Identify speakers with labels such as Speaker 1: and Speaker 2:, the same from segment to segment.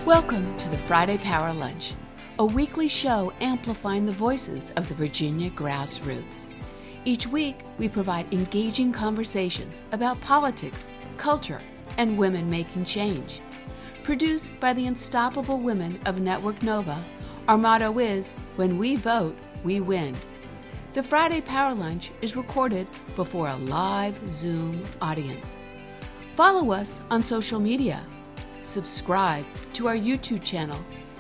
Speaker 1: Welcome to the Friday Power Lunch, a weekly show amplifying the voices of the Virginia grassroots. Each week, we provide engaging conversations about politics, culture, and women making change. Produced by the unstoppable women of Network Nova, our motto is, when we vote, we win. The Friday Power Lunch is recorded before a live Zoom audience. Follow us on social media. Subscribe to our YouTube channel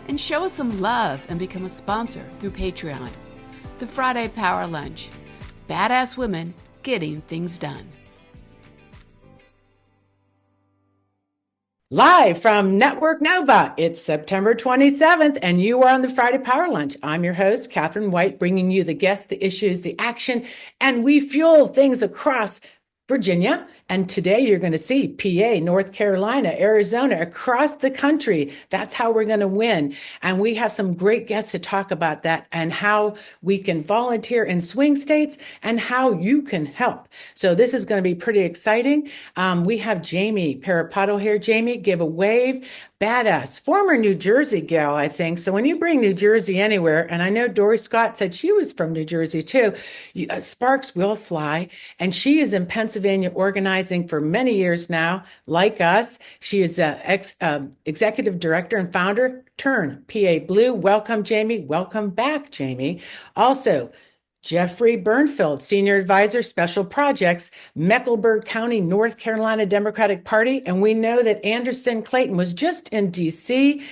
Speaker 1: and show us some love and become a sponsor through Patreon. The Friday Power Lunch. Badass women getting things done.
Speaker 2: Live from Network Nova, it's September 27th, and you are on the Friday Power Lunch. I'm your host, Katherine White, bringing you the guests, the issues, the action, and we fuel things across Virginia. And today you're going to see PA, North Carolina, Arizona, across the country. That's how we're going to win. And we have some great guests to talk about that and how we can volunteer in swing states and how you can help. So this is going to be pretty exciting. We have Jamie Perrapato here. Jamie, give a wave. Badass, former New Jersey gal, I think. So when you bring New Jersey anywhere, and I know DORRI SCOTT said she was from New Jersey too, sparks will fly. And she is in Pennsylvania organizing for many years now, like us. She is executive director and founder, Turn PA Blue. Welcome, Jamie. Welcome back, Jamie. Also, Jeffrey BERNFELD, Senior Advisor, Special Projects, Mecklenburg County, North Carolina Democratic Party. And we know that Anderson Clayton was just in D.C.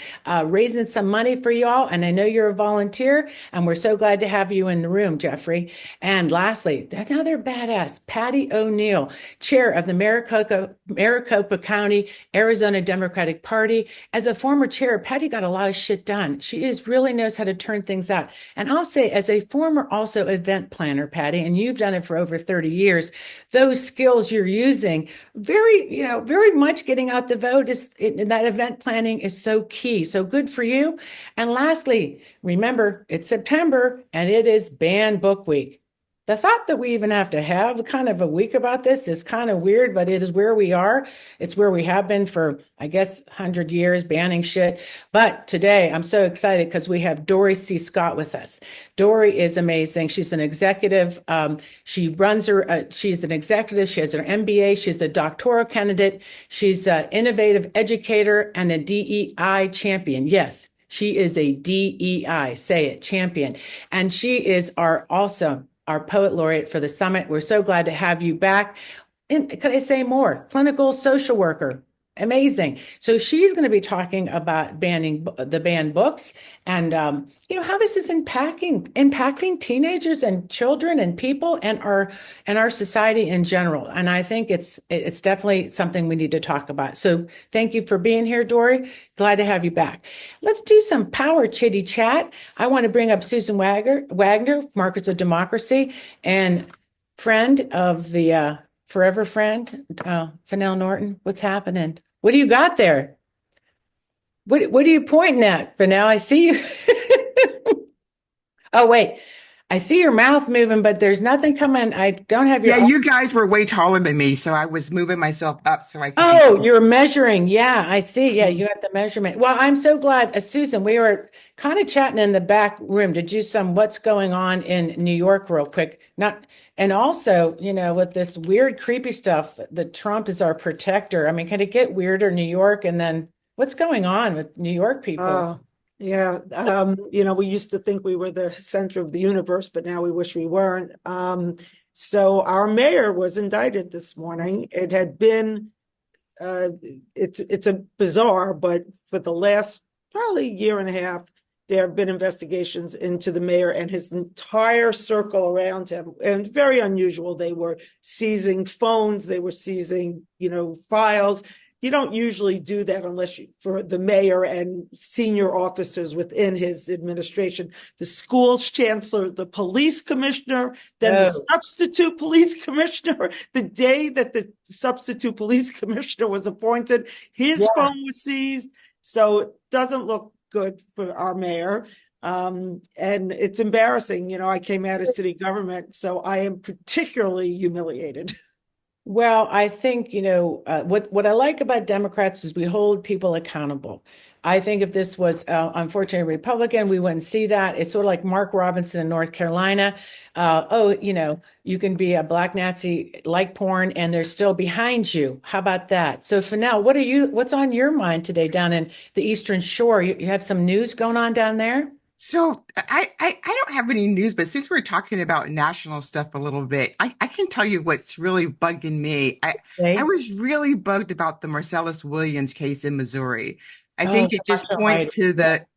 Speaker 2: Raising some money for y'all. And I know you're a volunteer, and we're so glad to have you in the room, Jeffrey. And lastly, another badass, Patti O'Neill, Chair of the Maricopa County, Arizona Democratic Party. As a former chair, Patti got a lot of shit done. She really knows how to turn things out. And I'll say, as a former also event planner, Patti, and you've done it for over 30 years, those skills you're using, very much getting out the vote, that event planning is so key. So good for you. And lastly, remember, it's September and it is Banned Book Week. The thought that we even have to have kind of a week about this is kind of weird, but it is where we are. It's where we have been for, I guess, 100 years, banning shit. But today, I'm so excited because we have DORRI Scottt with us. DORRI is amazing. She's an executive. She's an executive. She has her MBA. She's a doctoral candidate. She's an innovative educator and a DEI champion. Yes, she is a DEI, say it, champion. And she is our poet laureate for the summit. We're so glad to have you back. And could I say more? Clinical social worker. Amazing. So she's going to be talking about banning the banned books and, how this is impacting teenagers and children and people and our society in general. And I think it's definitely something we need to talk about. So thank you for being here, DORRI. Glad to have you back. Let's do some power chitty chat. I want to bring up Susan Wagner, Markers of Democracy, and friend of the forever friend, Fennell Norton. What's happening? What do you got there? What are you pointing at, Fennell? I see you. Oh, wait. I see your mouth moving, but there's nothing coming. I don't have your...
Speaker 3: Yeah, you guys were way taller than me, so I was moving myself up so I could...
Speaker 2: Oh, you're measuring. Yeah, I see. Yeah, you had the measurement. Well, I'm so glad. Susan, we were kind of chatting in the back room to do some what's going on in New York real quick. And also, with this weird, creepy stuff, that Trump is our protector. I mean, can it get weirder, New York? And then what's going on with New York people?
Speaker 4: Yeah. We used to think we were the center of the universe, but now we wish we weren't. So our mayor was indicted this morning. It had been, it's a bizarre, but for the last probably year and a half, there have been investigations into the mayor and his entire circle around him, and very unusual. They were seizing phones, they were seizing, files. You don't usually do that unless for the mayor and senior officers within his administration. The school's chancellor, the police commissioner, then the substitute police commissioner. The day that the substitute police commissioner was appointed, his phone was seized. So it doesn't look good for our mayor. And it's embarrassing. I came out of city government, so I am particularly humiliated.
Speaker 2: Well, I think, what I like about Democrats is we hold people accountable. I think if this was unfortunately Republican, we wouldn't see that. It's sort of like Mark Robinson in North Carolina. You can be a black Nazi, like porn, and they're still behind you. How about that? So Fennell, what's on your mind today down in the Eastern Shore? You have some news going on down there?
Speaker 3: So I don't have any news, but since we're talking about national stuff a little bit, I can tell you what's really bugging me. I
Speaker 2: Okay.
Speaker 3: was really bugged about the Marcellus Williams case in Missouri.
Speaker 2: Oh, gosh almighty.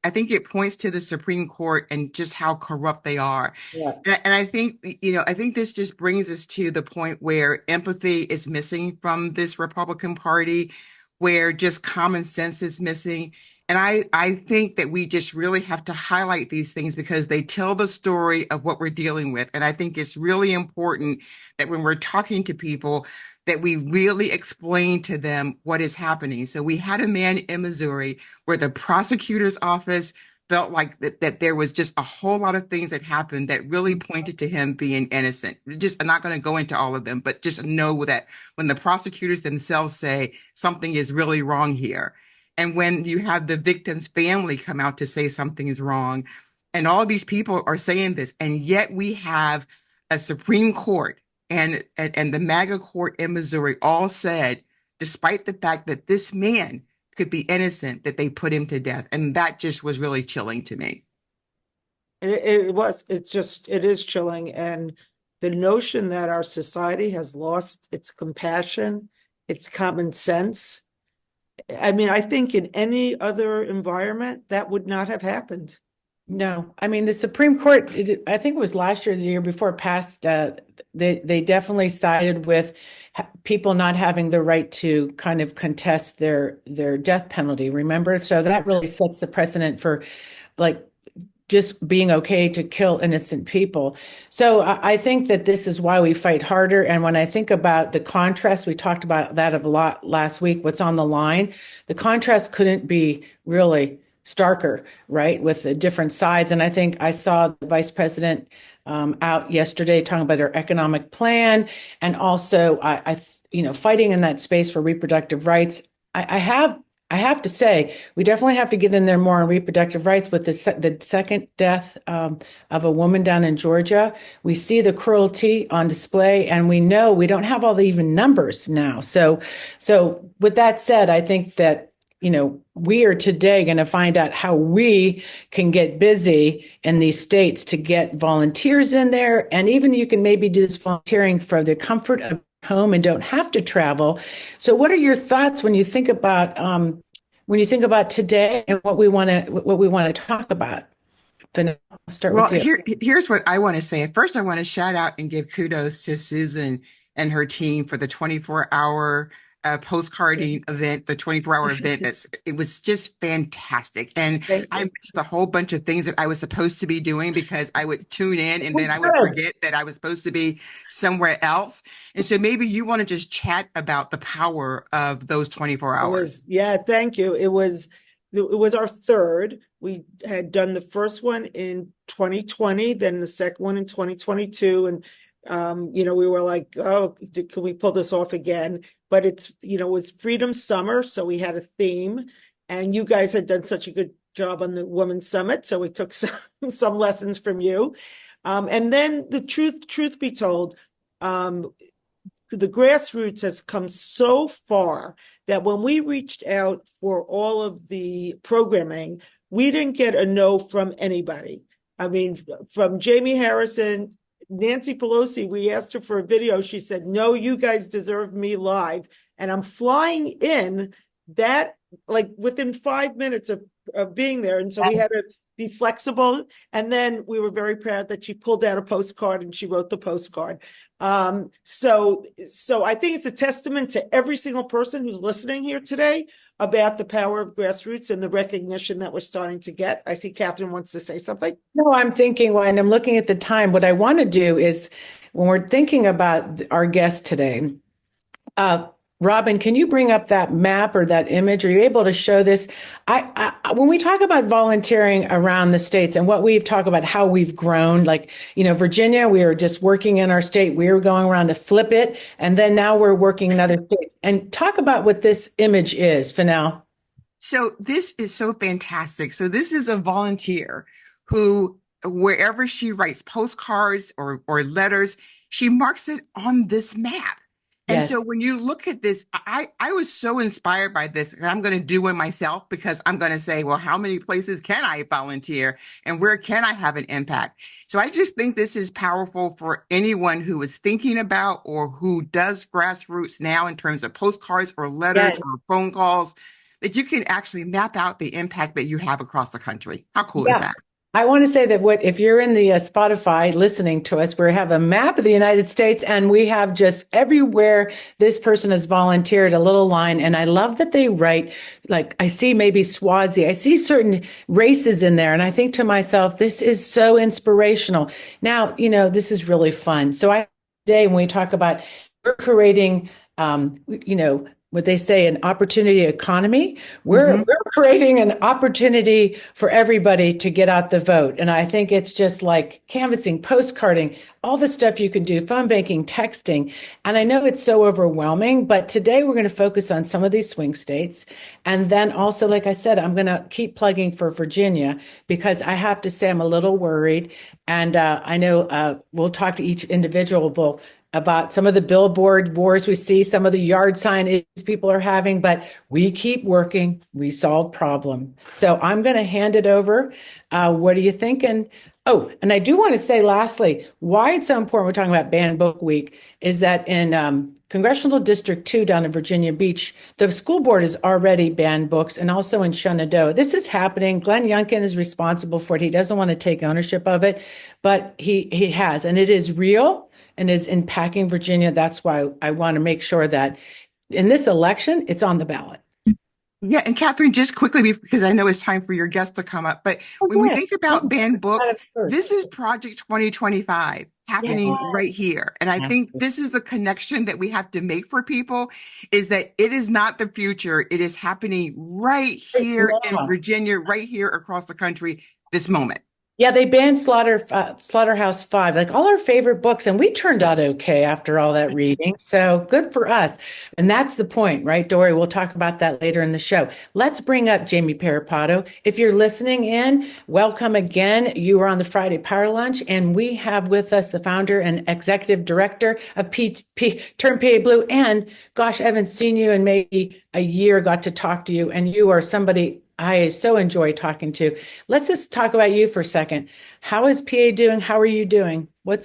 Speaker 3: I think it points to the Supreme Court and just how corrupt they are.
Speaker 2: Yeah.
Speaker 3: And I think, I think this just brings us to the point where empathy is missing from this Republican Party, where just common sense is missing. And I think that we just really have to highlight these things because they tell the story of what we're dealing with. And I think it's really important that when we're talking to people, that we really explain to them what is happening. So we had a man in Missouri where the prosecutor's office felt like that there was just a whole lot of things that happened that really pointed to him being innocent. Just, I'm not going to go into all of them, but just know that when the prosecutors themselves say something is really wrong here, and when you have the victim's family come out to say something is wrong, and all these people are saying this, and yet we have a Supreme Court and the MAGA court in Missouri all said, despite the fact that this man could be innocent, that they put him to death. And that just was really chilling to me.
Speaker 4: It is chilling. And the notion that our society has lost its compassion, its common sense. I mean, I think in any other environment, that would not have happened.
Speaker 2: No, I mean the Supreme Court. I think it was last year, the year before, passed. They definitely sided with people not having the right to kind of contest their death penalty. Remember, so that really sets the precedent for like just being okay to kill innocent people. So I think that this is why we fight harder. And when I think about the contrast, we talked about that a lot last week. What's on the line? The contrast couldn't be really starker, right, with the different sides. And I think I saw the vice president out yesterday talking about her economic plan, and also fighting in that space for reproductive rights. I have to say, we definitely have to get in there more on reproductive rights. With the second death of a woman down in Georgia, we see the cruelty on display, and we know we don't have all the even numbers now. So with that said, I think that we are today going to find out how we can get busy in these states to get volunteers in there. And even you can maybe do this volunteering for the comfort of home and don't have to travel. So what are your thoughts when you think about today and what we want to talk about? Then I'll start
Speaker 3: Well,
Speaker 2: with you.
Speaker 3: here's what I want to say. First, I want to shout out and give kudos to Susan and her team for the 24-hour postcarding event, the 24-hour event. It was just fantastic. And I missed a whole bunch of things that I was supposed to be doing because I would tune in and then I would forget that I was supposed to be somewhere else. And so maybe you want to just chat about the power of those 24 hours.
Speaker 4: Thank you. It was our third. We had done the first one in 2020, then the second one in 2022. And we were like, oh, can we pull this off again? But it was Freedom Summer, so we had a theme, and you guys had done such a good job on the Women's Summit, so we took some lessons from you. And then the truth be told, the grassroots has come so far that when we reached out for all of the programming, we didn't get a no from anybody. I mean, from Jamie Harrison, Nancy Pelosi, we asked her for a video. She said, no, you guys deserve me live. And I'm flying in that like within 5 minutes of being there. And so we had to be flexible. And then we were very proud that she pulled out a postcard and she wrote the postcard. So I think it's a testament to every single person who's listening here today about the power of grassroots and the recognition that we're starting to get. I see Katherine wants to say something.
Speaker 2: No, I'm thinking when I'm looking at the time, what I want to do is when we're thinking about our guest today, Robbin, can you bring up that map or that image? Are you able to show this? When we talk about volunteering around the states and what we've talked about, how we've grown, like, Virginia, we were just working in our state. We were going around to flip it. And then now we're working in other states. And talk about what this image is, Fennell.
Speaker 3: So this is so fantastic. So this is a volunteer who, wherever she writes postcards or letters, she marks it on this map. And
Speaker 2: Yes.
Speaker 3: so when you look at this, I was so inspired by this, and I'm going to do one myself because I'm going to say, well, how many places can I volunteer and where can I have an impact? So I just think this is powerful for anyone who is thinking about or who does grassroots now in terms of postcards or letters
Speaker 2: Yes.
Speaker 3: or phone calls, that you can actually map out the impact that you have across the country. How cool is
Speaker 2: Yeah.
Speaker 3: that?
Speaker 2: I want to say that if you're in the Spotify listening to us, we have a map of the United States and we have just everywhere this person has volunteered a little line. And I love that they write, like, I see maybe Swazi, I see certain races in there. And I think to myself, this is so inspirational. Now, this is really fun. So today when we talk about we're creating, what they say, an opportunity economy. We're creating an opportunity for everybody to get out the vote. And I think it's just like canvassing, postcarding, all the stuff you can do, phone banking, texting. And I know it's so overwhelming, but today we're going to focus on some of these swing states. And then also, like I said, I'm going to keep plugging for Virginia because I have to say I'm a little worried. And I know we'll talk to each individual about some of the billboard wars we see, some of the yard sign issues people are having, but we keep working, we solve problem. So I'm going to hand it over. What are you thinking? Oh, and I do want to say lastly, why it's so important we're talking about Banned Book Week is that in Congressional District 2 down in Virginia Beach, the school board has already banned books, and also in Shenandoah. This is happening. Glenn Youngkin is responsible for it. He doesn't want to take ownership of it, but he has, and it is real and is impacting Virginia. That's why I want to make sure that in this election, it's on the ballot.
Speaker 3: Yeah, and Catherine, just quickly, because I know it's time for your guest to come up, but when we think about banned books, this is Project 2025 happening right here. And I think this is a connection that we have to make for people, is that it is not the future. It is happening right here in Virginia, right here across the country, this moment.
Speaker 2: Yeah, they banned Slaughterhouse Five, like all our favorite books, and we turned out okay after all that reading. So good for us. And that's the point, right, Dorri? We'll talk about that later in the show. Let's bring up Jamie Perrapato. If you're listening in, welcome again. You are on the Friday Power Lunch, and we have with us the founder and executive director of Turn PA Blue. And gosh, I haven't seen you in maybe a year, got to talk to you, and you are somebody I so enjoy talking to. Let's just talk about you for a second. How is PA doing? How are you doing?
Speaker 5: PA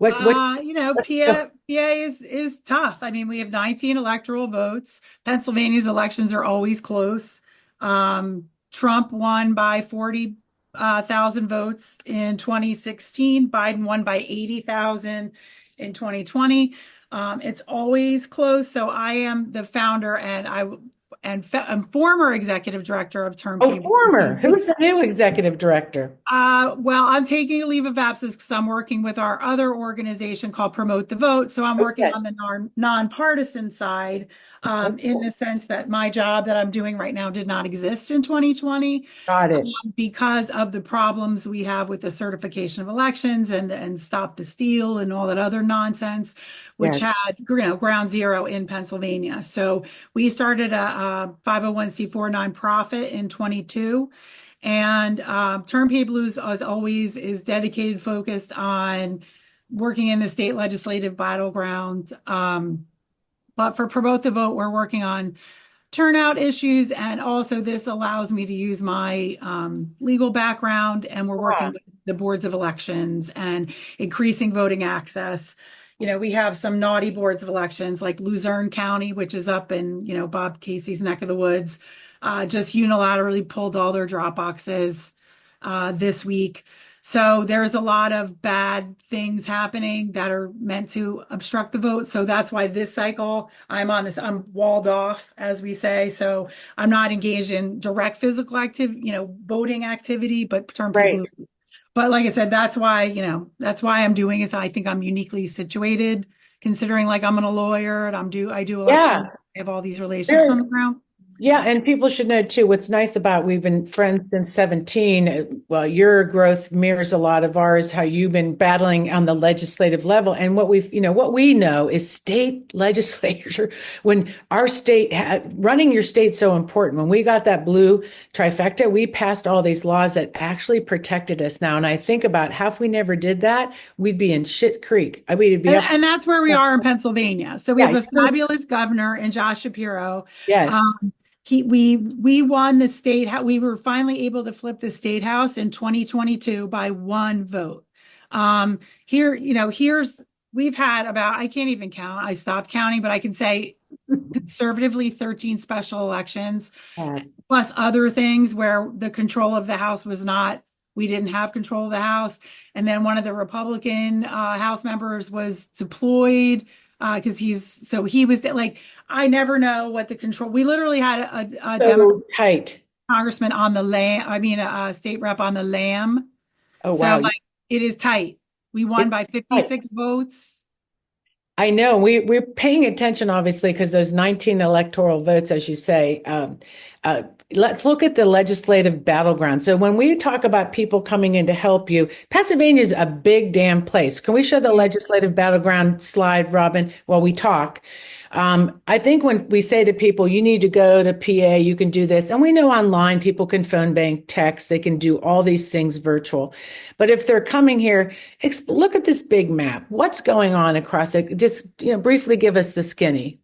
Speaker 5: is tough. I mean, we have 19 electoral votes. Pennsylvania's elections are always close. Trump won by 40,000 votes in 2016. Biden won by 80,000 in 2020. It's always close. So I am the founder and I'm former executive director of Turn PA.
Speaker 2: Former. Who's the new executive director?
Speaker 5: Well, I'm taking a leave of absence because I'm working with our other organization called Promote the Vote. So I'm working on the nonpartisan side, in the sense that my job that I'm doing right now did not exist in 2020.
Speaker 2: Got it.
Speaker 5: Because of the problems we have with the certification of elections and Stop the Steal and all that other nonsense, which had ground zero in Pennsylvania. So we started a 501c4 nonprofit in 22. And Turn PA Blues, as always, is dedicated, focused on working in the state legislative battleground. But for Promote the Vote, we're working on turnout issues. And also this allows me to use my legal background. And we're working with the boards of elections and increasing voting access. We have some naughty boards of elections like Luzerne County, which is up in, Bob Casey's neck of the woods, just unilaterally pulled all their drop boxes this week. So there's a lot of bad things happening that are meant to obstruct the vote. So that's why this cycle I'm walled off, as we say. So I'm not engaged in direct physical voting activity, but Turn PA Blue. But like I said, that's why I'm doing this. I think I'm uniquely situated considering like I'm a lawyer and I do
Speaker 2: Yeah.
Speaker 5: elections. I have all these relationships on the ground.
Speaker 2: Yeah, and people should know too, what's nice about we've been friends since 17. Well, your growth mirrors a lot of ours, how you've been battling on the legislative level. And what we know is state legislature, when our state, running your state so important. When we got that blue trifecta, we passed all these laws that actually protected us now. And I think about how if we never did that, we'd be in shit creek. We'd be
Speaker 5: And that's where we are in Pennsylvania. So we have a fabulous governor in Josh Shapiro.
Speaker 2: Yes.
Speaker 5: We won the state. We were finally able to flip the state house in 2022 by one vote. We've had about, I can't even count. I stopped counting, but I can say conservatively 13 special elections, plus other things where the control of the house we didn't have control of the house. And then one of the Republican House members was deployed because he was like, I never know what the control. We literally had a Democratic congressman on the a state rep on the lam.
Speaker 2: Oh, wow.
Speaker 5: So it is tight. We won by 56 votes.
Speaker 2: I know we're paying attention, obviously, because those 19 electoral votes, as you say. Let's look at the legislative battleground. So when we talk about people coming in to help you, Pennsylvania is a big damn place. Can we show the legislative battleground slide, Robbin, while we talk? I think when we say to people, you need to go to PA, you can do this. And we know online people can phone bank, text, they can do all these things virtual. But if they're coming here, look at this big map. What's going on across it? Just briefly give us the skinny.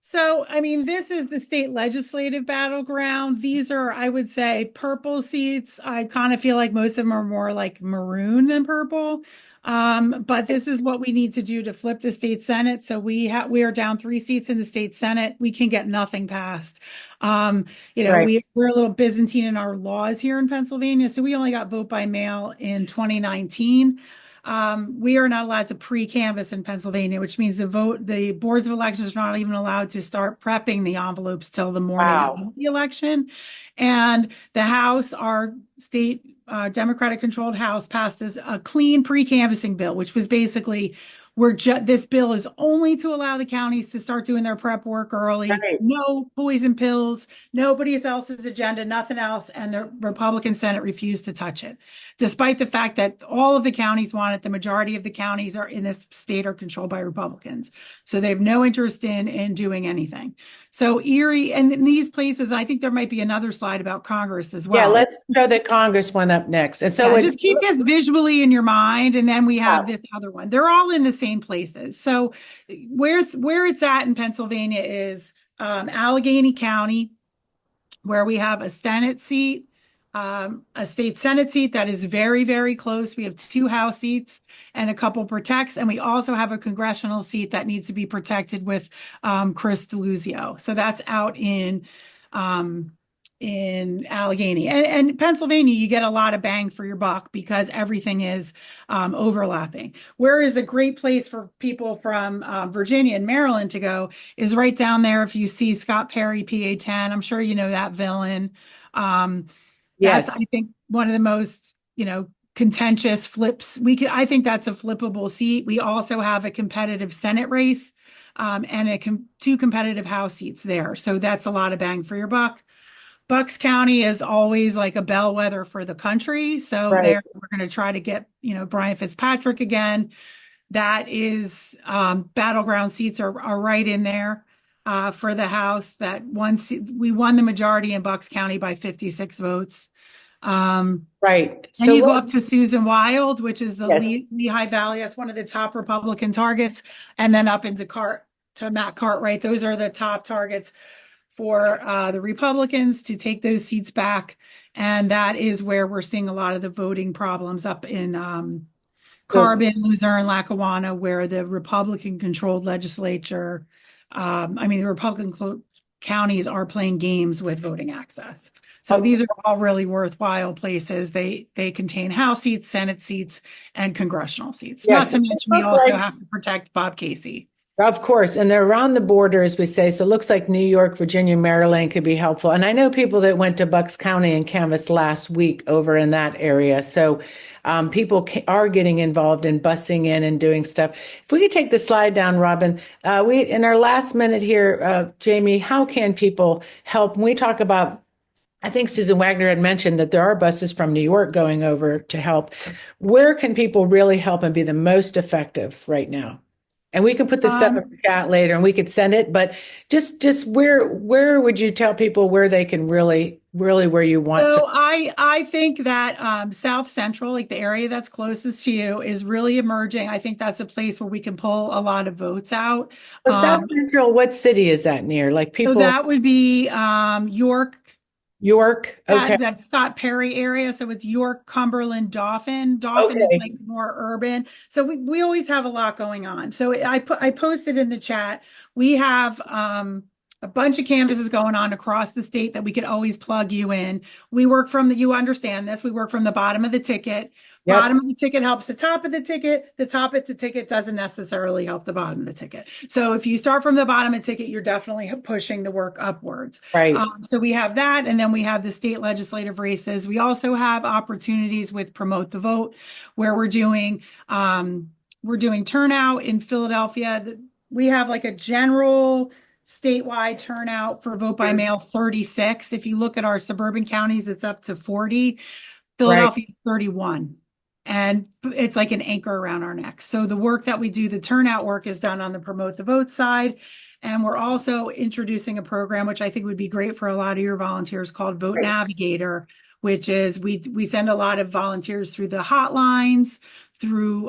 Speaker 5: So, this is the state legislative battleground. These are, I would say, purple seats. I kind of feel like most of them are more like maroon than purple. But this is what we need to do to flip the state Senate. So we are down 3 seats in the state Senate. We can get nothing passed. Right. We're a little Byzantine in our laws here in Pennsylvania. So we only got vote by mail in 2019. We are not allowed to pre-canvass in Pennsylvania, which means the boards of elections are not even allowed to start prepping the envelopes till the morning of the election. And the House, our state Democratic controlled House, passed a clean pre-canvassing bill, which was basically this bill is only to allow the counties to start doing their prep work early. Right. No poison pills, nobody else's agenda, nothing else. And the Republican Senate refused to touch it, despite the fact that all of the counties want it. The majority of the counties in this state are controlled by Republicans. So they have no interest in doing anything. So Erie and in these places, I think there might be another slide about Congress as well.
Speaker 2: Yeah, let's show the Congress one up next. And so
Speaker 5: just keep this visually in your mind. And then we have this other one. They're all in the same places. So where it's at in Pennsylvania is Allegheny County, where we have a Senate seat, a state Senate seat that is very, very close. We have 2 House seats and a couple protects. And we also have a congressional seat that needs to be protected with Chris DeLuzio. So that's out in Allegheny. And Pennsylvania, you get a lot of bang for your buck because everything is overlapping. Whereas a great place for people from Virginia and Maryland to go is right down there. If you see Scott Perry, PA 10, I'm sure you know that villain.
Speaker 2: Yes.
Speaker 5: That's, I think, one of the most, contentious flips. I think that's a flippable seat. We also have a competitive Senate race and 2 competitive House seats there. So that's a lot of bang for your buck. Bucks County is always like a bellwether for the country. So there we're going to try to get, Brian Fitzpatrick again. That is battleground seats are right in there for the House. We won the majority in Bucks County by 56 votes.
Speaker 2: Right.
Speaker 5: So you go up to Susan Wild, which is the Lehigh Valley. That's one of the top Republican targets. And then up into Matt Cartwright. Those are the top targets for the Republicans to take those seats back. And that is where we're seeing a lot of the voting problems up in Carbon, Luzerne, Lackawanna, where the Republican-controlled legislature, the Republican counties are playing games with voting access. So these are all really worthwhile places. They contain House seats, Senate seats, and congressional seats. Yes. Not to mention we also have to protect Bob Casey.
Speaker 2: Of course, and they're around the border, as we say. So it looks like New York, Virginia, Maryland could be helpful. And I know people that went to Bucks County and canvassed last week over in that area. So people are getting involved in busing in and doing stuff. If we could take the slide down, Robbin, we in our last minute here, Jamie, how can people help? When we talk about, I think Susan Wagner had mentioned that there are buses from New York going over to help. Where can people really help and be the most effective right now? And we can put this stuff in the chat later and we could send it, but just where would you tell people where they can really where you want to?
Speaker 5: So I think that South Central, like the area that's closest to you, is really emerging. I think that's a place where we can pull a lot of votes out.
Speaker 2: South Central, what city is that near? Like people.
Speaker 5: So that would be York.
Speaker 2: York, okay.
Speaker 5: That Scott Perry area. So it's York, Cumberland, Dauphin. Dauphin is like more urban. So we always have a lot going on. So I posted in the chat, we have a bunch of canvases going on across the state that we could always plug you in. We work from you understand this. We work from the bottom of the ticket. Yep. Bottom of the ticket helps the top of the ticket. The top of the ticket doesn't necessarily help the bottom of the ticket. So if you start from the bottom of the ticket, you're definitely pushing the work upwards.
Speaker 2: Right.
Speaker 5: So we have that. And then we have the state legislative races. We also have opportunities with Promote the Vote, where we're doing turnout in Philadelphia. We have like a general statewide turnout for vote by mail 36. If you look at our suburban counties, it's up to 40. Philadelphia, right. 31. And it's like an anchor around our necks. So the work that we do, the turnout work, is done on the Promote the Vote side. And we're also introducing a program, which I think would be great for a lot of your volunteers, called Vote Navigator, which is we send a lot of volunteers through the hotlines, through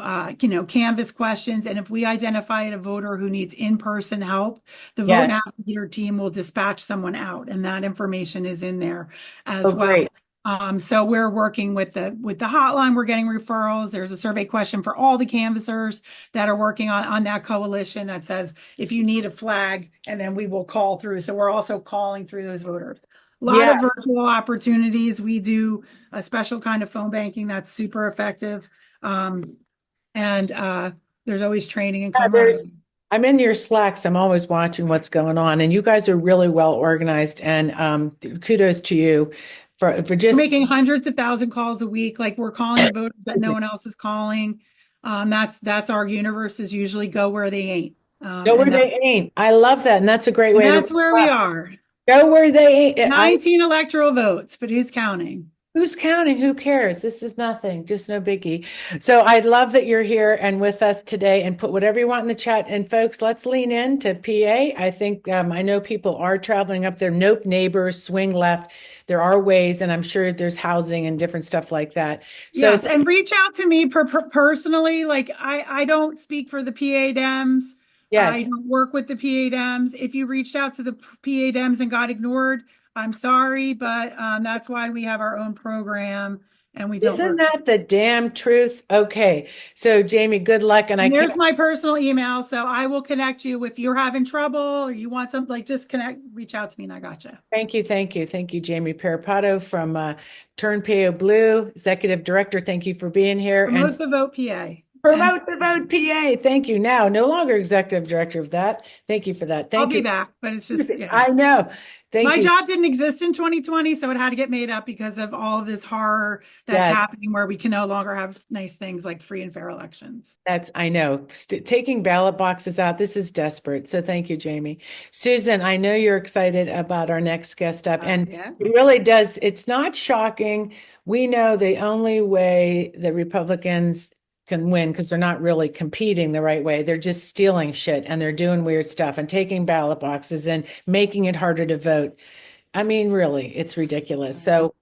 Speaker 5: canvas questions. And if we identify a voter who needs in-person help, the Vote Navigator team will dispatch someone out, and that information is in there as well. Great. So we're working with the hotline. We're getting referrals. There's a survey question for all the canvassers that are working on that coalition that says, if you need a flag, and then we will call through. So we're also calling through those voters. A lot of virtual opportunities. We do a special kind of phone banking that's super effective. And there's always training and camaraderie.
Speaker 2: I'm in your Slacks. I'm always watching what's going on, and you guys are really well organized, and kudos to you for just
Speaker 5: making hundreds of thousand calls a week. Like, we're calling the voters that no one else is calling. That's our universe, is usually go where they ain't.
Speaker 2: Go where they ain't. I love that. And that's a great way.
Speaker 5: That's where we are.
Speaker 2: Go where they ain't.
Speaker 5: 19 electoral votes, but who's counting?
Speaker 2: Who's counting? Who cares? This is nothing, just no biggie. So I love that you're here and with us today, and put whatever you want in the chat. And folks, let's lean into PA. I think, I know people are traveling up there. Nope, neighbors, swing left. There are ways, and I'm sure there's housing and different stuff like that. So
Speaker 5: yes, and reach out to me personally. Like, I don't speak for the PA Dems. Yes. I don't work with the PA Dems. If you reached out to the PA Dems and got ignored, I'm sorry, but that's why we have our own program, and we don't.
Speaker 2: Isn't that the damn truth? Okay, so Jamie, good luck, and
Speaker 5: here's my personal email, so I will connect you if you're having trouble or you want something. Like, just reach out to me, and I got you.
Speaker 2: Thank you, Jamie Perrapato from Turn PA Blue, Executive Director. Thank you for being here.
Speaker 5: Promote the Vote PA.
Speaker 2: Promote the Vote PA. Thank you. Now, no longer executive director of that. Thank you for that.
Speaker 5: I'll be back, but it's just,
Speaker 2: I know.
Speaker 5: My job didn't exist in 2020, so it had to get made up because of all of this horror that's happening, where we can no longer have nice things like free and fair elections.
Speaker 2: I know. Taking ballot boxes out, this is desperate. So thank you, Jamie. Susan, I know you're excited about our next guest up, and it really does. It's not shocking. We know the only way the Republicans can win, because they're not really competing the right way. They're just stealing shit, and they're doing weird stuff and taking ballot boxes and making it harder to vote. I mean, really, it's ridiculous. So,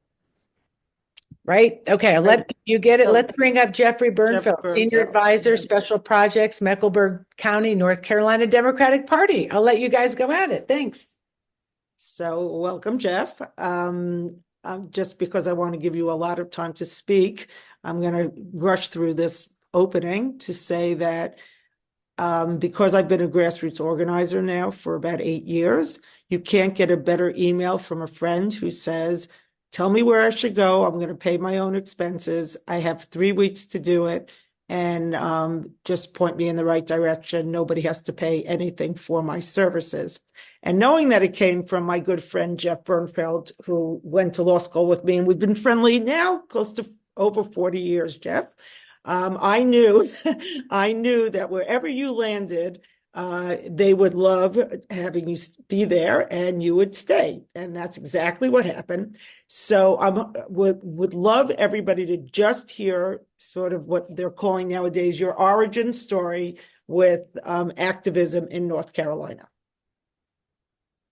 Speaker 2: right? Okay, let you get it. Let's bring up Jeffrey Bernfeld, Senior Advisor, Special Projects, Mecklenburg County, North Carolina Democratic Party. I'll let you guys go at it. Thanks.
Speaker 4: So welcome, Jeff. Just because I want to give you a lot of time to speak, I'm going to rush through this opening to say that because I've been a grassroots organizer now for about 8 years, you can't get a better email from a friend who says, tell me where I should go. I'm going to pay my own expenses. I have 3 weeks to do it. and just point me in the right direction. Nobody has to pay anything for my services. And knowing that it came from my good friend, Jeff BERNFELD, who went to law school with me, and we've been friendly now close to over 40 years, Jeff. I knew that wherever you landed, they would love having you be there and you would stay. And that's exactly what happened. So I would love everybody to just hear sort of what they're calling nowadays your origin story with activism in North Carolina.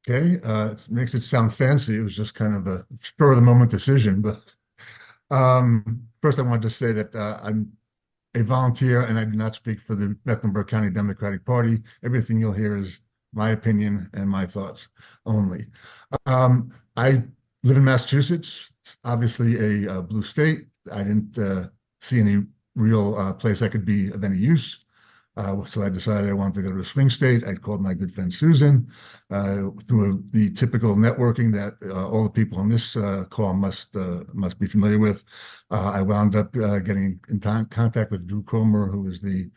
Speaker 6: Okay, it makes it sound fancy. It was just kind of a spur of the moment decision. But first, I wanted to say that I'm a volunteer and I do not speak for the Mecklenburg County Democratic Party. Everything you'll hear is my opinion and my thoughts only. I live in Massachusetts, obviously a blue state. I didn't see any real place I could be of any use. So I decided I wanted to go to a swing state. I called my good friend Susan through the typical networking that all the people on this call must be familiar with. I wound up getting in contact with Drew Cromer, who is the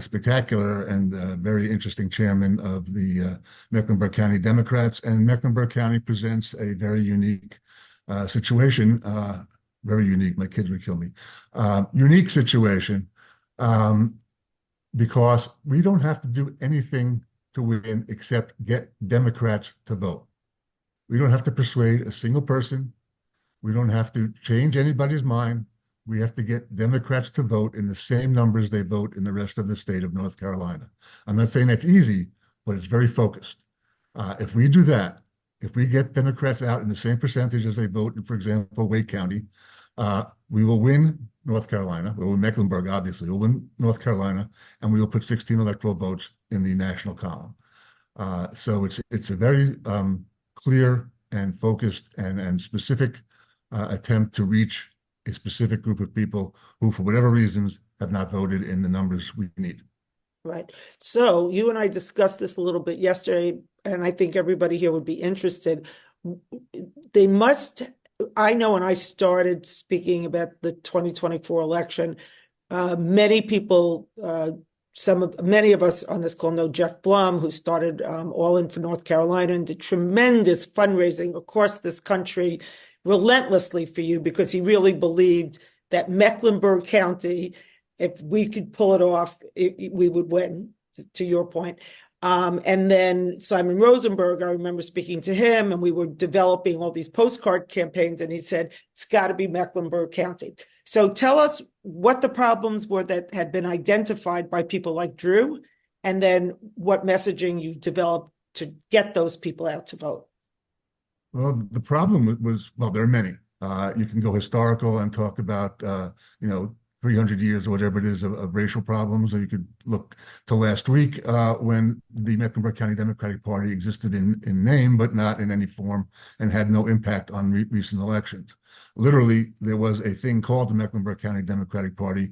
Speaker 6: spectacular and very interesting chairman of the Mecklenburg County Democrats. And Mecklenburg County presents a very unique situation. Very unique. My kids would kill me. Unique situation. Because we don't have to do anything to win except get Democrats to vote. We don't have to persuade a single person. We don't have to change anybody's mind. We have to get Democrats to vote in the same numbers they vote in the rest of the state of North Carolina. I'm not saying that's easy, but it's very focused. If we do that, if we get Democrats out in the same percentage as they vote in, for example, Wake County, we will win North Carolina. We'll win Mecklenburg, obviously. We'll win North Carolina, and we will put 16 electoral votes in the national column. So it's a very clear and focused and specific attempt to reach a specific group of people who, for whatever reasons, have not voted in the numbers we need.
Speaker 4: Right. So you and I discussed this a little bit yesterday, and I think everybody here would be interested. They must. I know when I started speaking about the 2024 election, many people, many of us on this call know Jeff Blum, who started All In for North Carolina and did tremendous fundraising across this country relentlessly for you, because he really believed that Mecklenburg County, if we could pull it off, we would win, to your point. And then Simon Rosenberg, I remember speaking to him, and we were developing all these postcard campaigns, and he said, it's got to be Mecklenburg County. So tell us what the problems were that had been identified by people like Drew, and then what messaging you developed to get those people out to vote.
Speaker 6: Well, the problem was, well, there are many. You can go historical and talk about, 300 years or whatever it is of racial problems, or you could look to last week when the Mecklenburg County Democratic Party existed in name, but not in any form, and had no impact on recent elections. Literally, there was a thing called the Mecklenburg County Democratic Party,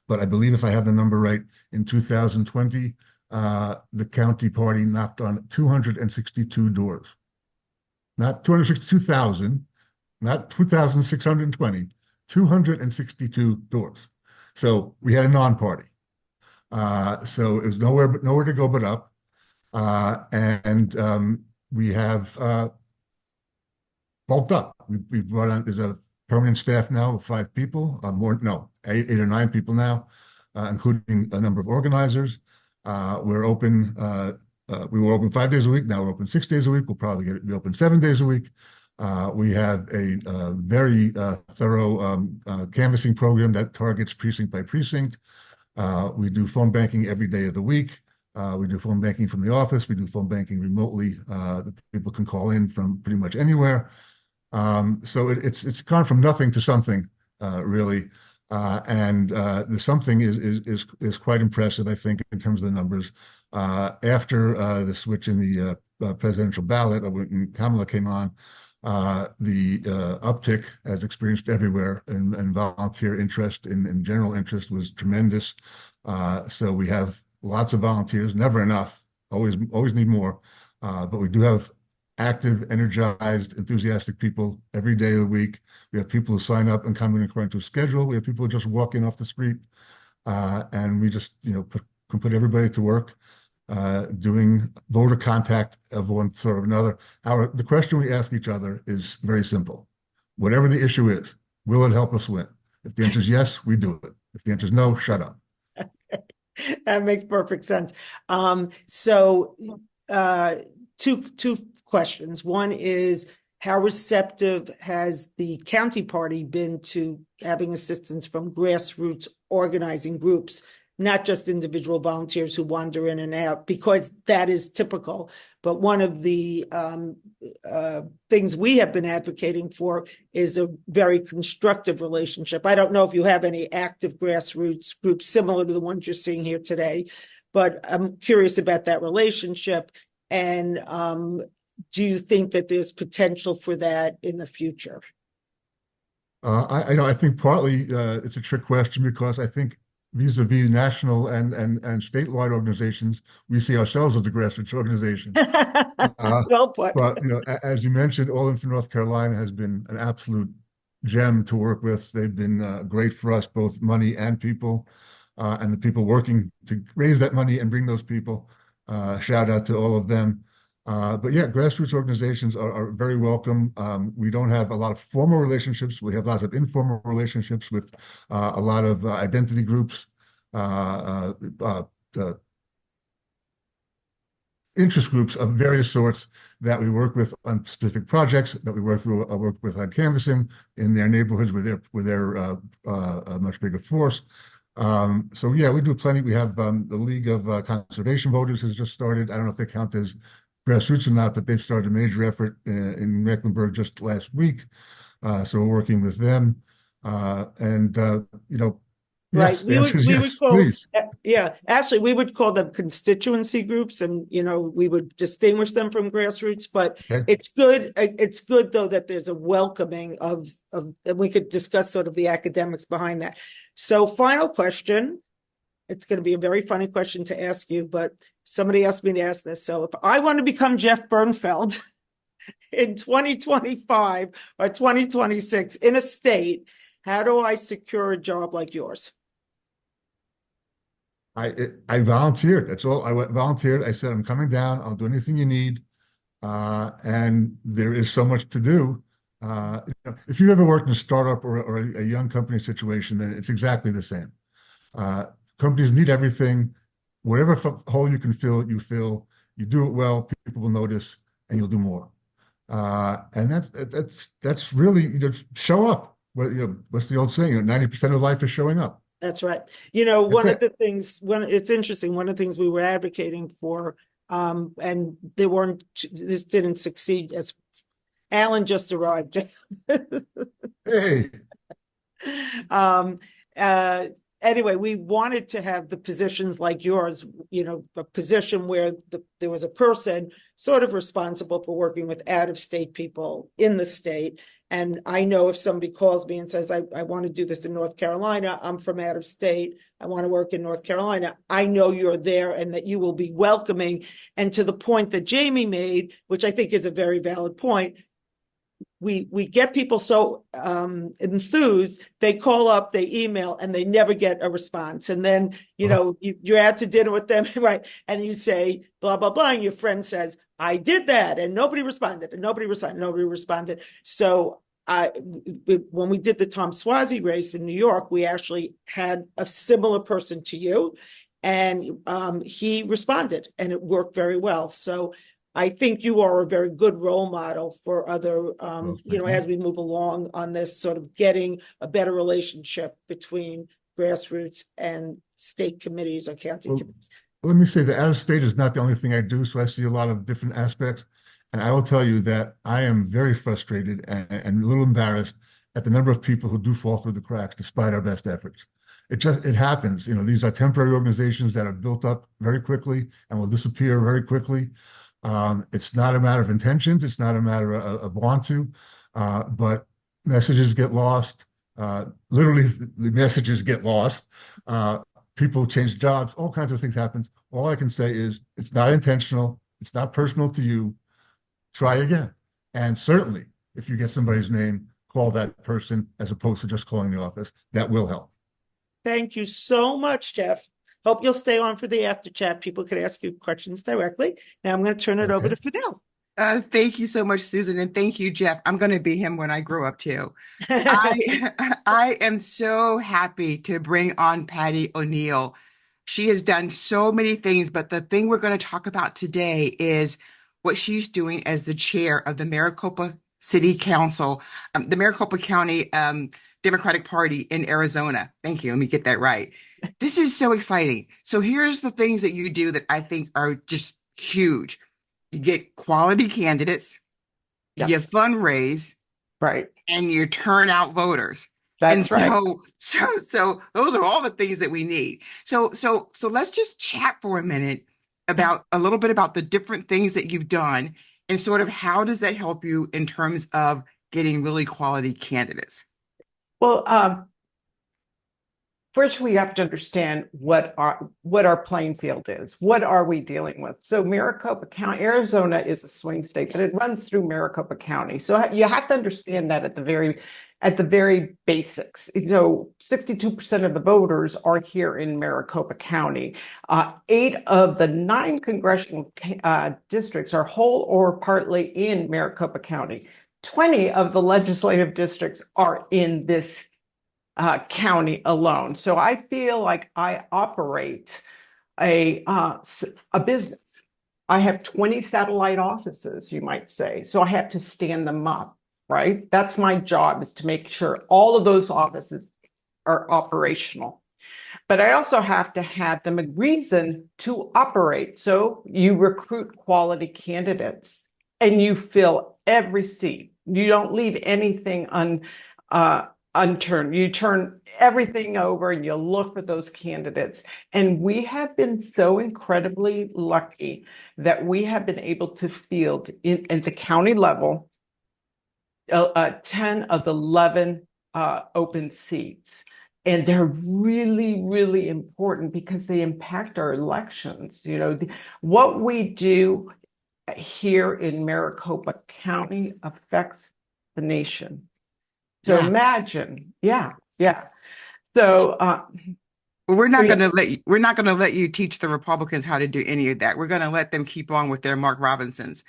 Speaker 6: but I believe if I have the number right, in 2020, the county party knocked on 262 doors. Not 262,000, not 2,620, 262 doors. So we had a non-party. So it was nowhere to go but up. And we have bulked up. We've brought on, there's a permanent staff now of 5 people, eight or 9 people now, including a number of organizers. We're open. We were open 5 days a week. Now we're open 6 days a week. We'll probably be open 7 days a week. We have a very thorough canvassing program that targets precinct by precinct. We do phone banking every day of the week. We do phone banking from the office. We do phone banking remotely. The people can call in from pretty much anywhere. So it's gone from nothing to something, really. And the something is quite impressive, I think, in terms of the numbers. After the switch in the presidential ballot, when Kamala came on, the uptick, as experienced everywhere, and volunteer interest in general interest was tremendous. So we have lots of volunteers, never enough, always need more. But we do have active, energized, enthusiastic people every day of the week. We have people who sign up and come in according to a schedule. We have people who just walk in off the street. and we just, can put everybody to work doing voter contact of one sort or another. The question we ask each other is very simple. Whatever the issue is, will it help us win? If the answer is yes, we do it. If the answer is no, shut up.
Speaker 4: That makes perfect sense. So two questions. One is, how receptive has the county party been to having assistance from grassroots organizing groups, not just individual volunteers who wander in and out, because that is typical. But one of the things we have been advocating for is a very constructive relationship. I don't know if you have any active grassroots groups similar to the ones you're seeing here today, but I'm curious about that relationship. And do you think that there's potential for that in the future?
Speaker 6: I think partly it's a trick question, because I think vis-a-vis national and statewide organizations, we see ourselves as a grassroots organization.
Speaker 4: Well put.
Speaker 6: But as you mentioned, All In for North Carolina has been an absolute gem to work with. They've been great for us, both money and people, and the people working to raise that money and bring those people. Shout out to all of them. But yeah, grassroots organizations are very welcome. We don't have a lot of formal relationships. We have lots of informal relationships with a lot of identity groups, interest groups of various sorts that we work with on specific projects, that we work with on canvassing in their neighborhoods with their a much bigger force. So yeah, we do plenty. We have the League of Conservation Voters has just started. I don't know if they count as grassroots or not, but they've started a major effort in Mecklenburg just last week. So we're working with them.
Speaker 4: Right.
Speaker 6: Yes,
Speaker 4: We would
Speaker 6: yes,
Speaker 4: call,
Speaker 6: please.
Speaker 4: yeah, actually, we would call them constituency groups, and, we would distinguish them from grassroots, but
Speaker 6: Okay.
Speaker 4: it's good. It's good, though, that there's a welcoming of, and we could discuss sort of the academics behind that. So final question. It's going to be a very funny question to ask you, but somebody asked me to ask this. So if I want to become Jeff BERNFELD in 2025 or 2026 in a state, how do I secure a job like yours?
Speaker 6: I volunteered. That's all. I volunteered. I said, I'm coming down. I'll do anything you need. And there is so much to do. If you've ever worked in a startup or a young company situation, then it's exactly the same. Companies need everything. Whatever hole you can fill, you fill. You do it well, people will notice, and you'll do more. And that's really, show up. What's the old saying? 90% of life is showing up.
Speaker 4: That's right. One of the things, it's interesting, one of the things we were advocating for, and this didn't succeed, as Alan just arrived.
Speaker 6: Hey.
Speaker 4: Anyway, we wanted to have the positions like yours, a position where there was a person sort of responsible for working with out-of-state people in the state. And I know if somebody calls me and says, I want to do this in North Carolina, I'm from out of state, I want to work in North Carolina, I know you're there and that you will be welcoming. And to the point that Jamie made, which I think is a very valid point, we get people so enthused, they call up, they email, and they never get a response. And then, you're out to dinner with them, right? And you say, blah, blah, blah. And your friend says, I did that. And nobody responded, and nobody responded. So when we did the Tom Suozzi race in New York, we actually had a similar person to you, and he responded, and it worked very well. So I think you are a very good role model for other, as we move along on this sort of getting a better relationship between grassroots and state committees or county committees.
Speaker 6: Let me say that out of state is not the only thing I do. So I see a lot of different aspects. And I will tell you that I am very frustrated and a little embarrassed at the number of people who do fall through the cracks despite our best efforts. It happens. These are temporary organizations that are built up very quickly and will disappear very quickly. It's not a matter of intentions. It's not a matter of want to, but messages get lost. Literally, the messages get lost. People change jobs. All kinds of things happen. All I can say is it's not intentional. It's not personal to you. Try again. And certainly, if you get somebody's name, call that person as opposed to just calling the office. That will help.
Speaker 4: Thank you so much, Jeff. Hope you'll stay on for the after chat. People could ask you questions directly. Now I'm going to turn it over to Fidel.
Speaker 3: Thank you so much, Susan, and thank you, Jeff. I'm going to be him when I grow up too. I am so happy to bring on Patti O'Neill. She has done so many things, but the thing we're going to talk about today is what she's doing as the chair of the Maricopa City Council, the Maricopa County Democratic Party in Arizona. Thank you. Let me get that right. This is so exciting. So here's the things that you do that I think are just huge. You get quality candidates,
Speaker 7: Yes.
Speaker 3: you fundraise,
Speaker 7: Right.
Speaker 3: and you turn out voters.
Speaker 7: That's right.
Speaker 3: So those are all the things that we need. So let's just chat for a minute about a little bit about the different things that you've done and sort of how does that help you in terms of getting really quality candidates?
Speaker 7: Well, first we have to understand what our playing field is. What are we dealing with? So Maricopa County, Arizona is a swing state, but it runs through Maricopa County. So you have to understand that at the very basics. So 62% of the voters are here in Maricopa County. 8 of the 9 congressional districts are whole or partly in Maricopa County. 20 of the legislative districts are in this county alone. So I feel like I operate a business. I have 20 satellite offices, you might say. So I have to stand them up, right? That's my job, is to make sure all of those offices are operational. But I also have to have them a reason to operate. So you recruit quality candidates and you fill every seat. You don't leave anything unturned. You turn everything over and you look for those candidates. And we have been so incredibly lucky that we have been able to field at the county level 10 of the 11 open seats. And they're really, really important because they impact our elections. You know, what we do here in Maricopa County affects the nation. So imagine, yeah. So
Speaker 3: we're not going to let you teach the Republicans how to do any of that. We're going to let them keep on with their Mark Robinsons.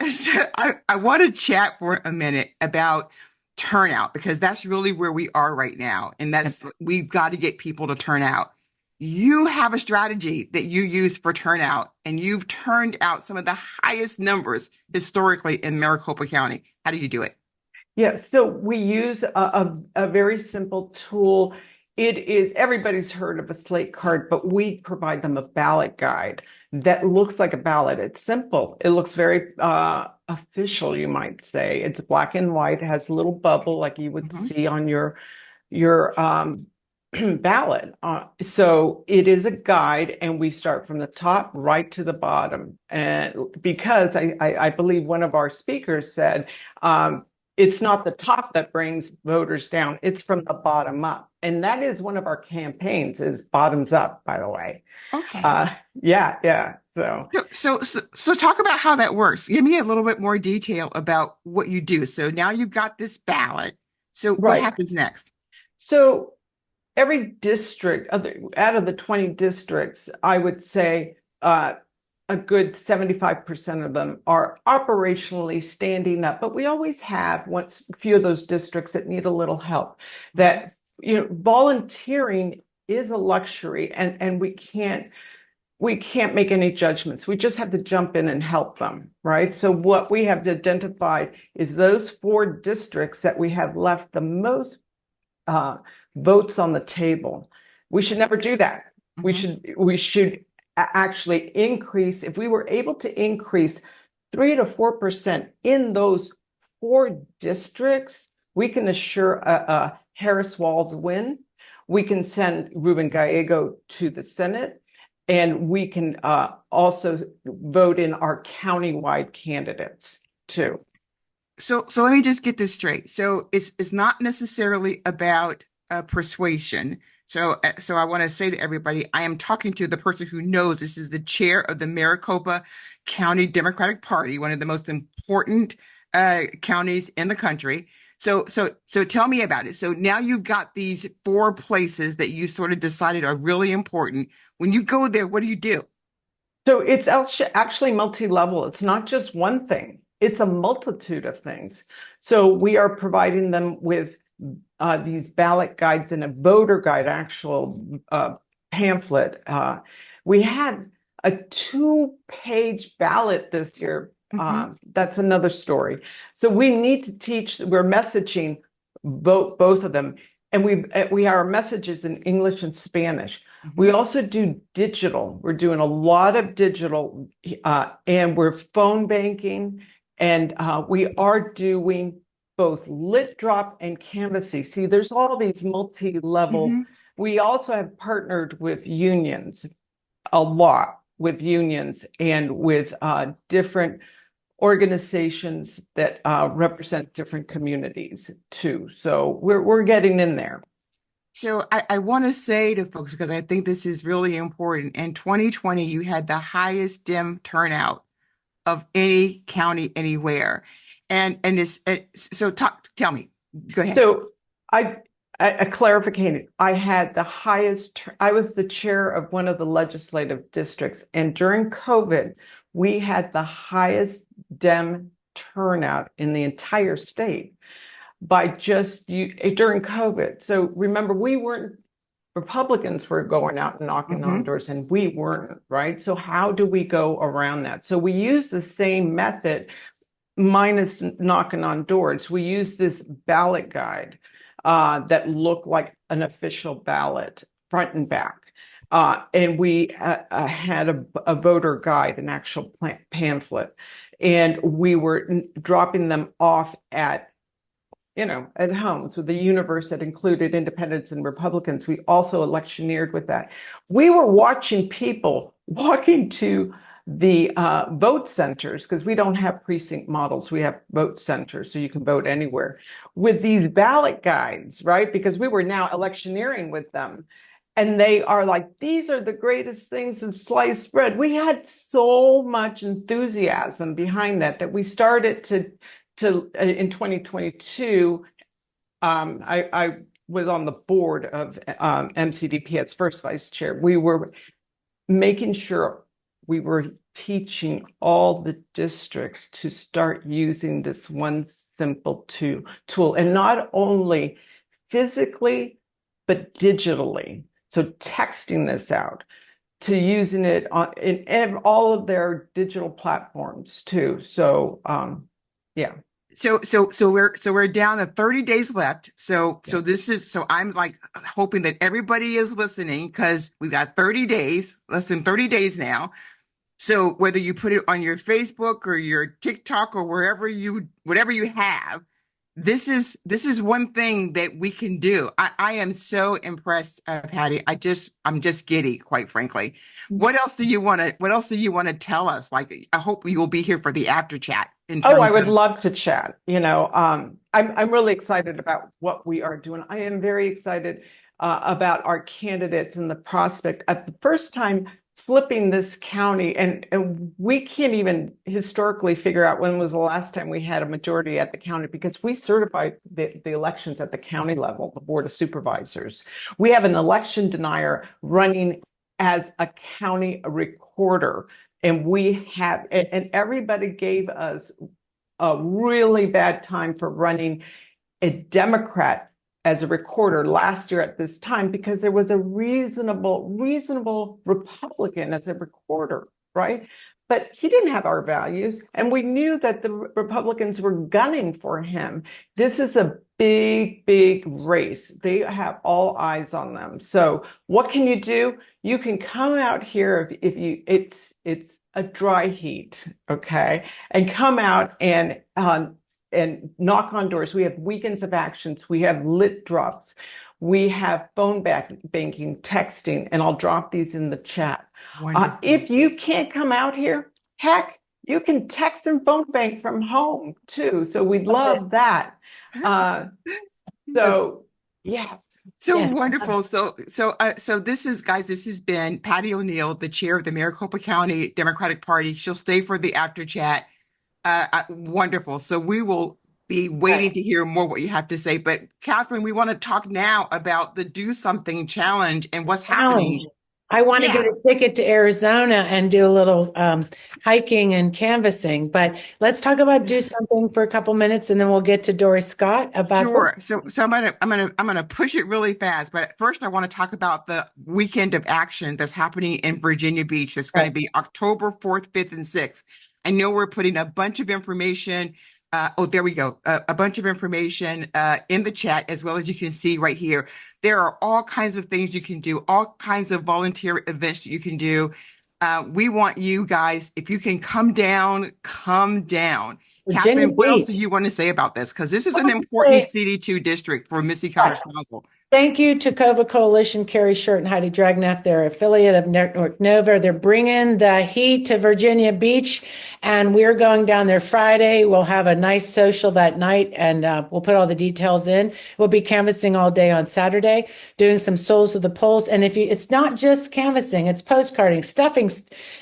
Speaker 3: So I want to chat for a minute about turnout, because that's really where we are right now, and we've got to get people to turn out. You have a strategy that you use for turnout, and you've turned out some of the highest numbers historically in Maricopa County. How do you do it?
Speaker 7: Yeah, so we use a very simple tool. It is, everybody's heard of a slate card, but we provide them a ballot guide that looks like a ballot. It's simple. It looks very official, you might say. It's black and white, has a little bubble like you would see on your ballot. So it is a guide, and we start from the top right to the bottom. And because I believe one of our speakers said, it's not the top that brings voters down, it's from the bottom up. And that is one of our campaigns, is bottoms up, by the way.
Speaker 3: Okay.
Speaker 7: Yeah.
Speaker 3: So talk about how that works. Give me a little bit more detail about what you do. So now you've got this ballot. So what happens next?
Speaker 7: So every district, out of the 20 districts, I would say a good 75% of them are operationally standing up, but we always have a few of those districts that need a little help. That, you know, volunteering is a luxury, and we can't make any judgments. We just have to jump in and help them, right? So what we have identified is those 4 districts that we have left the most votes on the table. We should never do that. We should actually increase, if we were able to increase 3 to 4% in those 4 districts, we can assure a Harris Walz win. We can send Ruben Gallego to the Senate, and we can also vote in our countywide candidates too.
Speaker 3: So let me just get this straight. So it's not necessarily about persuasion. So I want to say to everybody, I am talking to the person who knows. This is the chair of the Maricopa County Democratic Party, one of the most important counties in the country. So tell me about it. So now you've got these four places that you sort of decided are really important. When you go there, what do you do?
Speaker 7: So it's actually multi-level. It's not just one thing. It's a multitude of things. So we are providing them with these ballot guides and a voter guide, actual pamphlet. We had a 2-page ballot this year. That's another story. So we need to teach, we're messaging both of them. And we have our messages in English and Spanish. We also do digital. We're doing a lot of digital, and we're phone banking, and we are doing both lit drop and canvassy. See, there's all these multi-level. We also have partnered with unions, a lot with unions and with different organizations that represent different communities too. So we're getting in there.
Speaker 3: So I want to say to folks, because I think this is really important, in 2020, you had the highest Dem turnout of any county anywhere. And tell me, go ahead.
Speaker 7: So a clarification, I had the highest, I was the chair of one of the legislative districts, and during COVID, we had the highest Dem turnout in the entire state by just during COVID. So remember, Republicans were going out and knocking on doors and we weren't, right? So how do we go around that? So we use the same method minus knocking on doors. We use this ballot guide that looked like an official ballot, front and back. And we had a voter guide, an actual pamphlet, and we were dropping them off at homes with the universe that included independents and Republicans. We also electioneered with that. We were watching people walking to the vote centers, because we don't have precinct models. We have vote centers, so you can vote anywhere, with these ballot guides, right? Because we were now electioneering with them. And they are like, these are the greatest things in sliced bread. We had so much enthusiasm behind that we started to in 2022. I was on the board of MCDP as first vice chair. We were making sure we were teaching all the districts to start using this one simple tool, and not only physically, but digitally. So texting this out, to using it in all of their digital platforms too. So yeah.
Speaker 3: So we're down to 30 days left. So I'm like hoping that everybody is listening, because we've got 30 days, less than 30 days now. So whether you put it on your Facebook or your TikTok or whatever you have, this is one thing that we can do. I am so impressed, Patti. I'm just giddy, quite frankly. What else do you want to tell us? Like, I hope you will be here for the after chat.
Speaker 7: I would love to chat. I'm really excited about what we are doing. I am very excited about our candidates and the prospect at the first time flipping this county, and we can't even historically figure out when was the last time we had a majority at the county, because we certify the elections at the county level, the Board of Supervisors. We have an election denier running as a county recorder, and and everybody gave us a really bad time for running a Democrat as a recorder last year at this time, because there was a reasonable Republican as a recorder, right? But he didn't have our values, and we knew that the Republicans were gunning for him. This is a big race. They have all eyes on them. So what can you do? You can come out here it's a dry heat, okay? And come out and knock on doors. We have weekends of actions. We have lit drops. We have phone banking, texting, and I'll drop these in the chat. If you can't come out here, heck, you can text and phone bank from home too. So we'd love that. So yeah.
Speaker 3: Wonderful. So this has been Patti O'Neill, the chair of the Maricopa County Democratic Party. She'll stay for the after chat. Wonderful. So we will be waiting to hear more what you have to say. But Katherine, we want to talk now about the Do Something Challenge and what's happening.
Speaker 2: I want to get a ticket to Arizona and do a little hiking and canvassing. But let's talk about Do Something for a couple minutes, and then we'll get to DORRI SCOTT about.
Speaker 3: Sure. So I'm gonna push it really fast. But first, I want to talk about the weekend of action that's happening in Virginia Beach. That's going to be October 4th, 5th, and 6th. I know we're putting a bunch of information. There we go. A bunch of information in the chat, as well as you can see right here. There are all kinds of things you can do, all kinds of volunteer events that you can do. We want you guys, if you can come down, come down. Katherine, what else do you want to say about this? Because this is an important CD2 district for Missy Cottage Council.
Speaker 2: Thank you to Cova Coalition, Carrie Shirt and Heidi Dragneff. They're affiliate of Network Nova. They're bringing the heat to Virginia Beach, and we're going down there Friday. We'll have a nice social that night, and we'll put all the details in. We'll be canvassing all day on Saturday, doing some souls of the polls. And it's not just canvassing, it's postcarding, stuffing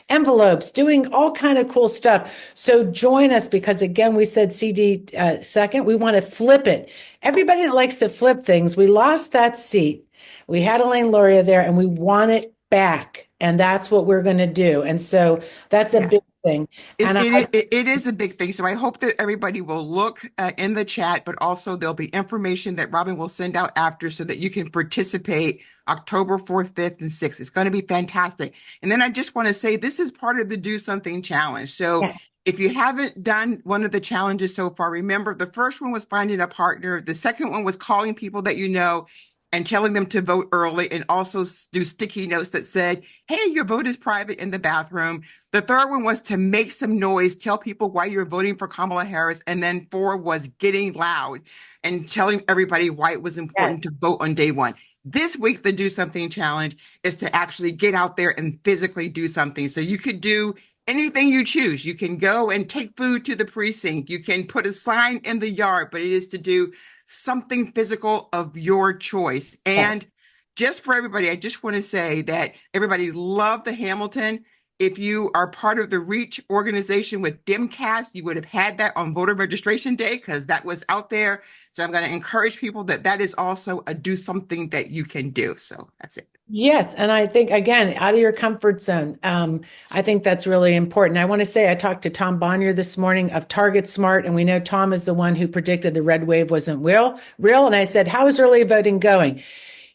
Speaker 2: envelopes, doing all kind of cool stuff. So join us, because again, we said CD second. We want to flip it. Everybody that likes to flip things, we lost that seat. We had Elaine Luria there, and we want it back. And that's what we're going to do. And so that's a big thing.
Speaker 3: It is a big thing. So I hope that everybody will look in the chat, but also there'll be information that Robbin will send out after so that you can participate October 4th, 5th, and 6th. It's going to be fantastic. And then I just want to say this is part of the Do Something Challenge. So if you haven't done one of the challenges so far, remember the first one was finding a partner. The second one was calling people that you know and telling them to vote early, and also do sticky notes that said, hey, your vote is private in the bathroom. The third one was to make some noise, tell people why you're voting for Kamala Harris. And then 4 was getting loud and telling everybody why it was important to vote on day 1. This week, the Do Something Challenge is to actually get out there and physically do something. So you could do anything you choose. You can go and take food to the precinct. You can put a sign in the yard, but it is to do something physical of your choice. And just for everybody, I just want to say that everybody loved the Hamilton. If you are part of the REACH organization with Demcast, you would have had that on voter registration day, because that was out there. So I'm going to encourage people that is also a do something that you can do. So that's it.
Speaker 2: Yes. And I think, again, out of your comfort zone, I think that's really important. I want to say I talked to Tom Bonnier this morning of Target Smart, and we know Tom is the one who predicted the red wave wasn't real. And I said, how is early voting going?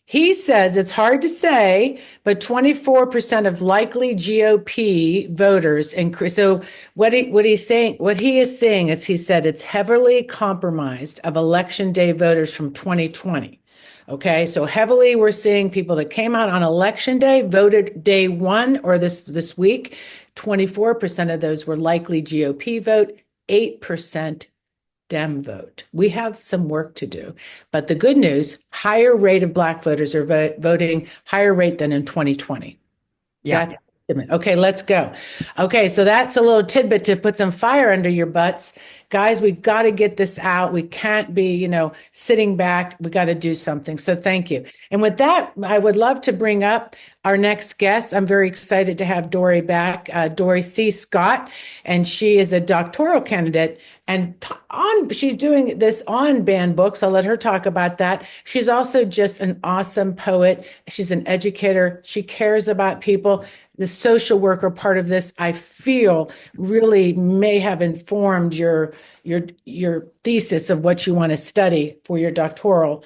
Speaker 2: He says it's hard to say, but 24% of likely GOP voters. And so what he is saying is, he said it's heavily compromised of election day voters from 2020. Okay, so heavily we're seeing people that came out on election day, voted day 1 or this week. 24% of those were likely GOP vote, 8% Dem vote. We have some work to do. But the good news, higher rate of Black voters are voting, higher rate than in 2020. Yeah. Okay, let's go. Okay, so that's a little tidbit to put some fire under your butts. Guys, we got to get this out. We can't be, sitting back. We got to do something. So thank you. And with that, I would love to bring up our next guest. I'm very excited to have DORRI back, DORRI C. Scott, and she is a doctoral candidate. And she's doing this on banned books. I'll let her talk about that. She's also just an awesome poet. She's an educator. She cares about people. The social worker part of this, I feel, really may have informed your thesis of what you want to study for your doctoral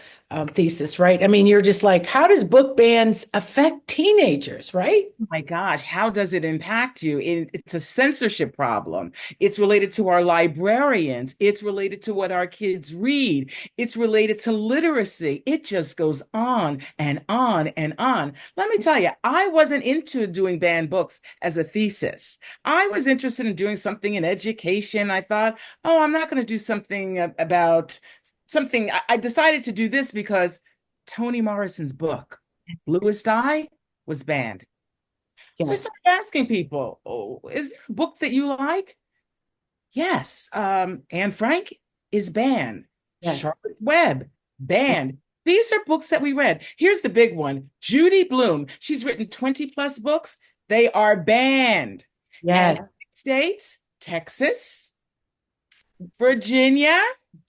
Speaker 2: thesis, right? I mean, you're just like, how does book bans affect teenagers, right?
Speaker 8: Oh my gosh, how does it impact you? It's a censorship problem. It's related to our librarians. It's related to what our kids read. It's related to literacy. It just goes on and on and on. Let me tell you, I wasn't into doing banned books as a thesis. I was interested in doing something in education. I thought, oh, I'm not going to do something about something. I decided to do this because Toni Morrison's book, Bluest Eye, was banned. Yes. So I started asking people, oh, is there a book that you like? Yes. Anne Frank is banned. Yes. Charlotte Webb, banned. These are books that we read. Here's the big one. Judy Blume. She's written 20 plus books. They are banned.
Speaker 2: Yes.
Speaker 8: And states, Texas, Virginia,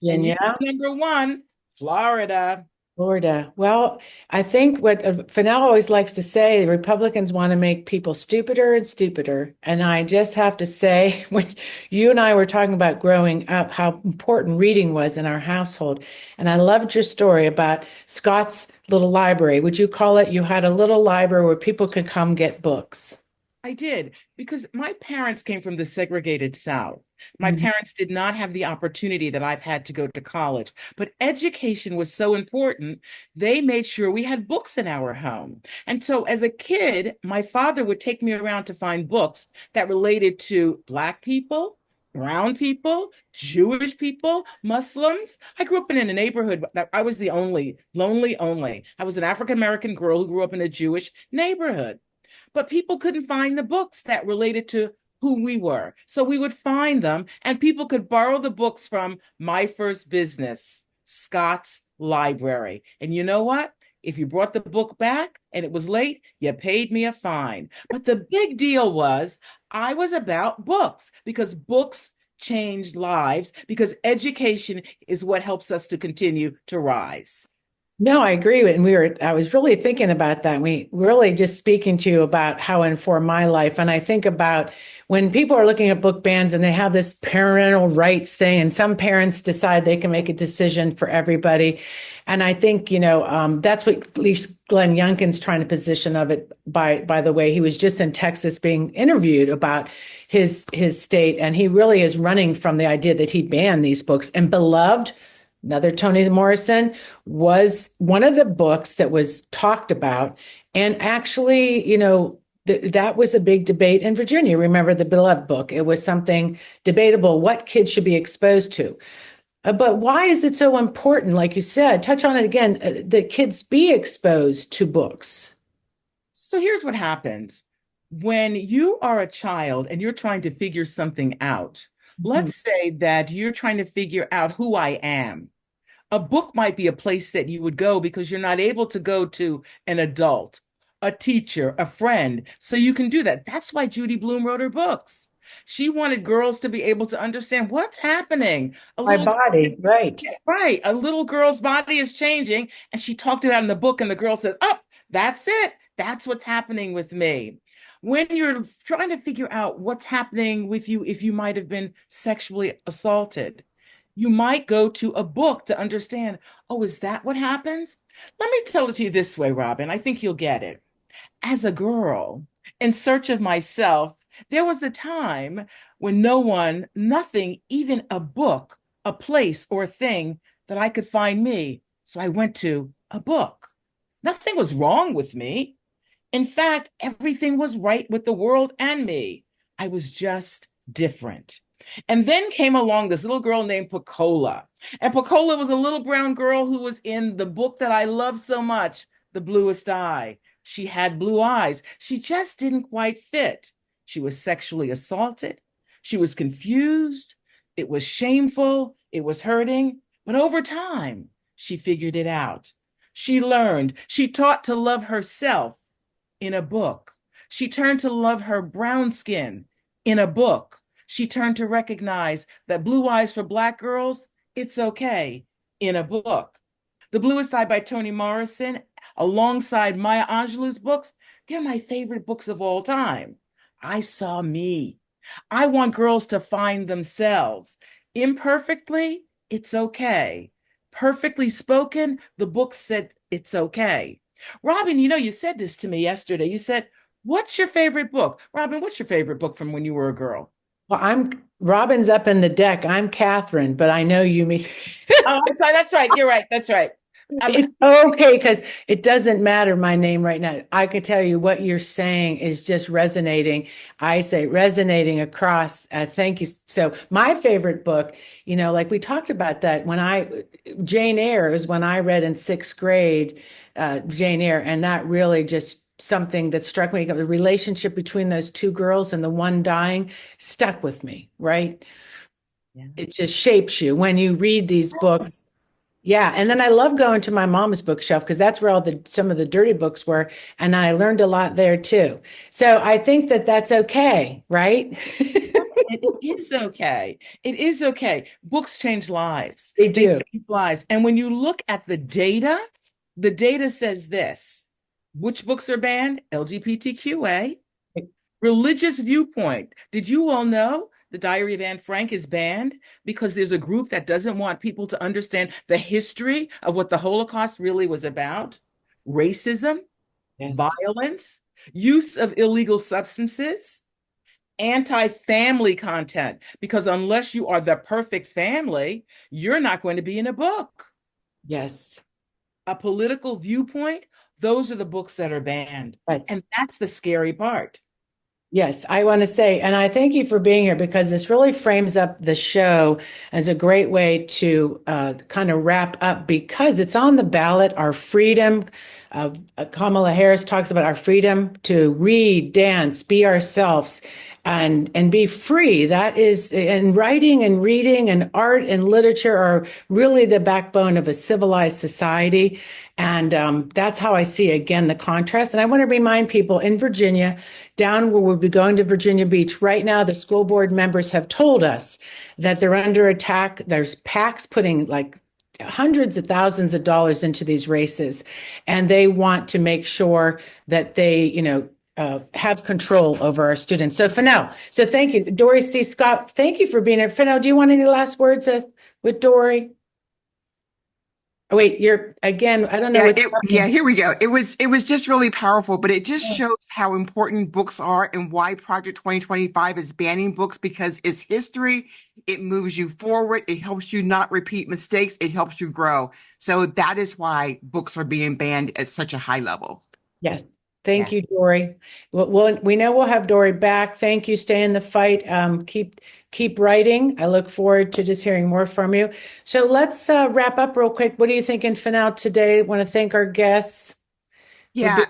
Speaker 7: And you
Speaker 2: Virginia.
Speaker 7: number one, Florida.
Speaker 2: Florida. Well, I think what Fennell always likes to say, the Republicans want to make people stupider and stupider. And I just have to say, when you and I were talking about growing up, how important reading was in our household. And I loved your story about Scott's little library. Would you call it? You had a little library where people could come get books.
Speaker 8: I did, because my parents came from the segregated South. My parents did not have the opportunity that I've had to go to college, but education was so important. They made sure we had books in our home. And so as a kid, my father would take me around to find books that related to Black people, brown people, Jewish people, Muslims. I grew up in a neighborhood that I was the lonely only. I was an African American girl who grew up in a Jewish neighborhood. But people couldn't find the books that related to who we were. So we would find them, and people could borrow the books from my first business, Scott's Library. And you know what? If you brought the book back and it was late, you paid me a fine. But the big deal was I was about books, because books changed lives, because education is what helps us to continue to rise.
Speaker 2: No, I agree. And I was really thinking about that. We really just speaking to you about how it informed my life. And I think about when people are looking at book bans and they have this parental rights thing, and some parents decide they can make a decision for everybody. And I think, that's what at least Glenn Youngkin's trying to position of it. By the way, he was just in Texas being interviewed about his state. And he really is running from the idea that he banned these books. And Beloved, another Toni Morrison, was one of the books that was talked about. And actually, that was a big debate in Virginia. Remember the Beloved book? It was something debatable, what kids should be exposed to. But why is it so important? Like you said, touch on it again, that kids be exposed to books.
Speaker 8: So here's what happens. When you are a child and you're trying to figure something out, let's say that you're trying to figure out who I am. A book might be a place that you would go because you're not able to go to an adult, a teacher, a friend. So you can do that. That's why Judy Blume wrote her books. She wanted girls to be able to understand what's happening.
Speaker 2: My body, right.
Speaker 8: Right. A little girl's body is changing. And she talked about it in the book, and the girl says, oh, that's it. That's what's happening with me. When you're trying to figure out what's happening with you, if you might have been sexually assaulted, you might go to a book to understand, oh, is that what happens? Let me tell it to you this way, Robbin. I think you'll get it. As a girl, in search of myself, there was a time when nothing, even a book, a place or a thing that I could find me. So I went to a book. Nothing was wrong with me. In fact, everything was right with the world and me. I was just different. And then came along this little girl named Pecola. And Pecola was a little brown girl who was in the book that I love so much, The Bluest Eye. She had blue eyes. She just didn't quite fit. She was sexually assaulted. She was confused. It was shameful. It was hurting. But over time, she figured it out. She learned. She taught to love herself in a book. She turned to love her brown skin in a book. She turned to recognize that blue eyes for Black girls, it's okay, in a book. The Bluest Eye by Toni Morrison, alongside Maya Angelou's books, they're my favorite books of all time. I saw me. I want girls to find themselves. Imperfectly, it's okay. Perfectly spoken, the book said it's okay. Robbin, you said this to me yesterday. You said, what's your favorite book? Robbin, what's your favorite book from when you were a girl?
Speaker 2: Well, Robbin's up in the deck. I'm Katherine, but I know you mean.
Speaker 8: Oh, I'm sorry. That's right. You're right. That's right.
Speaker 2: Okay, because it doesn't matter my name right now. I could tell you what you're saying is just resonating. I say resonating across. Thank you. So my favorite book, like we talked about that Jane Eyre is when I read in sixth grade, Jane Eyre, and that really just something that struck me. The relationship between those two girls and the one dying stuck with me, right? Yeah. It just shapes you when you read these books. Yeah. And then I love going to my mom's bookshelf because that's where some of the dirty books were. And I learned a lot there too. So I think that that's okay, right?
Speaker 8: It is okay. It is okay. Books change lives.
Speaker 2: They
Speaker 8: They
Speaker 2: do.
Speaker 8: change lives. And when you look at the data says this. Which books are banned? LGBTQA, religious viewpoint. Did you all know the Diary of Anne Frank is banned because there's a group that doesn't want people to understand the history of what the Holocaust really was about? Racism,
Speaker 2: Yes.
Speaker 8: violence, use of illegal substances, anti-family content, because unless you are the perfect family, you're not going to be in a book.
Speaker 2: Yes.
Speaker 8: A political viewpoint, those are the books that are banned.
Speaker 2: Yes.
Speaker 8: And that's the scary part.
Speaker 2: Yes, I want to say, and I thank you for being here because this really frames up the show as a great way to kind of wrap up because it's on the ballot, our freedom. Kamala Harris talks about our freedom to read, dance, be ourselves, and be free. That is, and writing and reading and art and literature are really the backbone of a civilized society. And that's how I see, again, the contrast. And I want to remind people in Virginia, down where we'll be going to Virginia Beach, right now, the school board members have told us that they're under attack. There's PACs putting like hundreds of thousands of dollars into these races, and they want to make sure that they, have control over our students. So so thank you, DORRI C. Scott. Thank you for being here. Fennell, do you want any last words with DORRI? Oh, wait, you're again. I don't know.
Speaker 3: Here we go. It was just really powerful, but it just shows how important books are and why Project 2025 is banning books because it's history. It moves you forward. It helps you not repeat mistakes. It helps you grow. So that is why books are being banned at such a high level.
Speaker 2: Yes. Thank you, DORRI. Well, we know we'll have DORRI back. Thank you. Stay in the fight. Keep writing. I look forward to just hearing more from you. So let's wrap up real quick. What are you thinking, Fennell, today? I want to thank our guests.
Speaker 3: Yeah.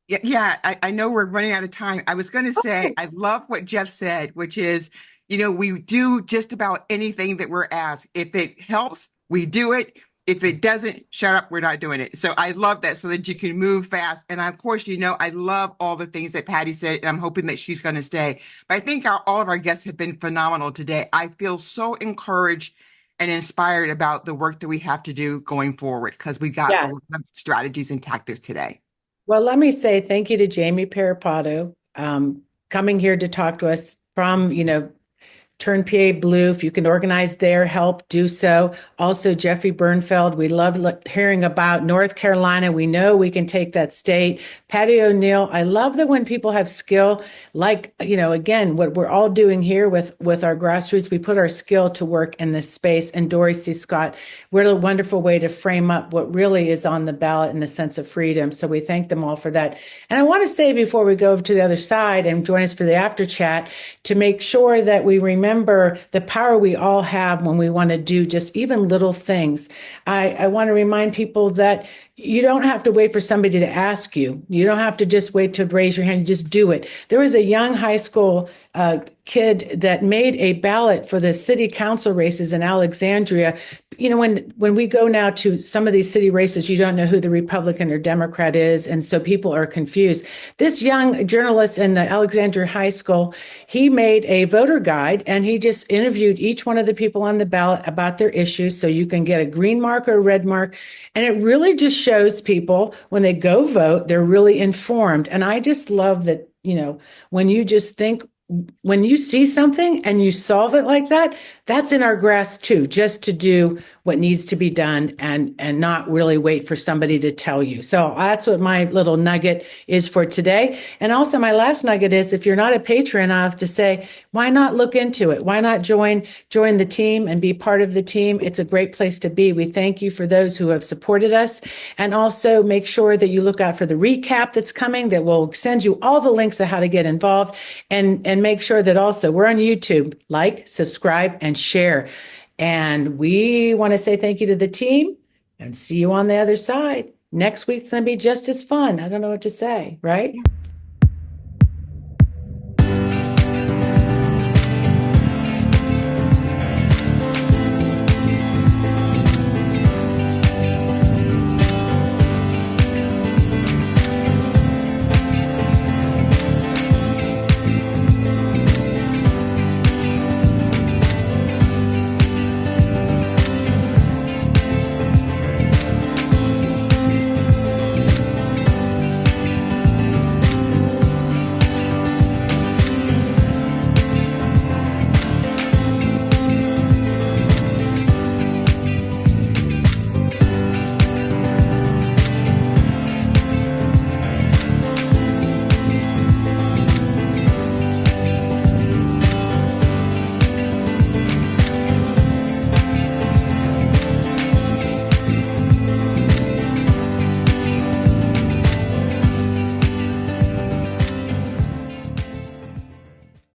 Speaker 3: I know we're running out of time. I was going to say, I love what Jeff said, which is, we do just about anything that we're asked. If it helps, we do it. If it doesn't, shut up, we're not doing it. So I love that so that you can move fast. And of course, I love all the things that Patti said, and I'm hoping that she's going to stay. But I think all of our guests have been phenomenal today. I feel so encouraged and inspired about the work that we have to do going forward because we got a lot of strategies and tactics today.
Speaker 2: Well, let me say thank you to Jamie Perrapato coming here to talk to us from, Turn PA Blue. If you can organize their help, do so. Also, Jeffrey BERNFELD. We love hearing about North Carolina. We know we can take that state. Patty O'Neill. I love that when people have skill, like, again, what we're all doing here with our grassroots, we put our skill to work in this space. And DORRI C. Scott, what a wonderful way to frame up what really is on the ballot in the sense of freedom. So we thank them all for that. And I want to say before we go over to the other side and join us for the after chat, to make sure that we remember the power we all have when we want to do just even little things. I want to remind people that you don't have to wait for somebody to ask you. You don't have to just wait to raise your hand. Just do it. There was a young high school kid that made a ballot for the city council races in Alexandria. When we go now to some of these city races, you don't know who the Republican or Democrat is. And so people are confused. This young journalist in the Alexandria High School, he made a voter guide and he just interviewed each one of the people on the ballot about their issues. So you can get a green mark or a red mark. And it really just shows people when they go vote, they're really informed. And I just love that, when you just think, when you see something and you solve it like that, that's in our grasp too, just to do what needs to be done and not really wait for somebody to tell you. So that's what my little nugget is for today. And also my last nugget is if you're not a patron, I have to say, why not look into it? Why not join the team and be part of the team? It's a great place to be. We thank you for those who have supported us. And also make sure that you look out for the recap that's coming that will send you all the links of how to get involved and make sure that also we're on YouTube. Like, subscribe, and share. And we want to say thank you to the team and see you on the other side. Next week's going to be just as fun. I don't know what to say, right?